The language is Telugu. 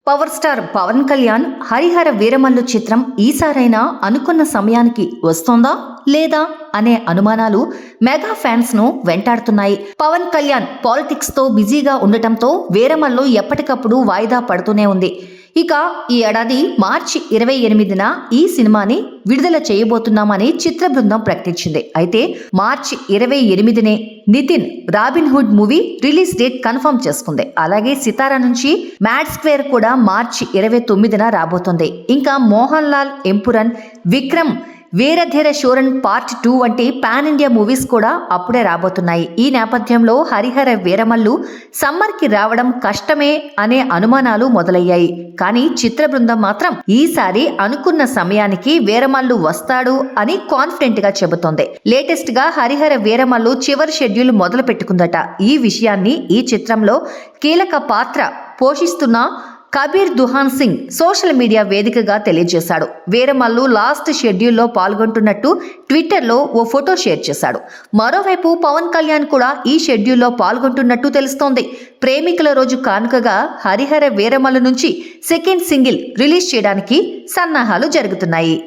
పవర్ స్టార్ పవన్ కళ్యాణ్ హరిహర వీరమల్లు చిత్రం ఈసారైనా అనుకున్న సమయానికి వస్తోందా లేదా అనే అనుమానాలు మెగా ఫ్యాన్స్ ను వెంటాడుతున్నాయి. పవన్ కళ్యాణ్ పాలిటిక్స్ తో బిజీగా ఉండటంతో వీరమల్లు ఎప్పటికప్పుడు వాయిదా పడుతూనే ఉంది. ఇక ఈ ఏడాది మార్చి 28న ఈ సినిమాని విడుదల చేయబోతున్నామని చిత్ర బృందం ప్రకటించింది. అయితే మార్చి 28నే Nithiin Robin Hood movie release date confirm చేసుకుంది. అలాగే సితారా నుంచి మ్యాడ్ స్క్వేర్ కూడా మార్చి 29న రాబోతుంది. ఇంకా మోహన్ లాల్ ఎంపురన్, విక్రమ్ వీరధీర శూరన్ పార్ట్ 2 వంటి పాన్ ఇండియా మూవీస్ కూడా అప్పుడే రాబోతున్నాయి. ఈ నేపథ్యంలో హరిహర వీరమల్లు సమ్మర్కి రావడం కష్టమే అనే అనుమానాలు మొదలయ్యాయి. కానీ చిత్ర బృందం మాత్రం ఈసారి అనుకున్న సమయానికి వీరమల్లు వస్తాడు అని కాన్ఫిడెంట్ గా చెబుతోంది. లేటెస్ట్ గా హరిహర వీరమల్లు చివరి షెడ్యూల్ మొదలు పెట్టుకుందట. ఈ విషయాన్ని ఈ చిత్రంలో కీలక పాత్ర పోషిస్తున్న కబీర్ దుహాన్ సింగ్ సోషల్ మీడియా వేదికగా తెలియజేశాడు. వీరమల్లు లాస్ట్ షెడ్యూల్లో పాల్గొంటున్నట్టు ట్విట్టర్లో ఓ ఫోటో షేర్ చేశాడు. మరోవైపు పవన్ కళ్యాణ్ కూడా ఈ షెడ్యూల్లో పాల్గొంటున్నట్టు తెలుస్తోంది. ప్రేమికుల రోజు కానుకగా హరిహర వీరమల్లు నుంచి సెకండ్ సింగిల్ రిలీజ్ చేయడానికి సన్నాహాలు జరుగుతున్నాయి.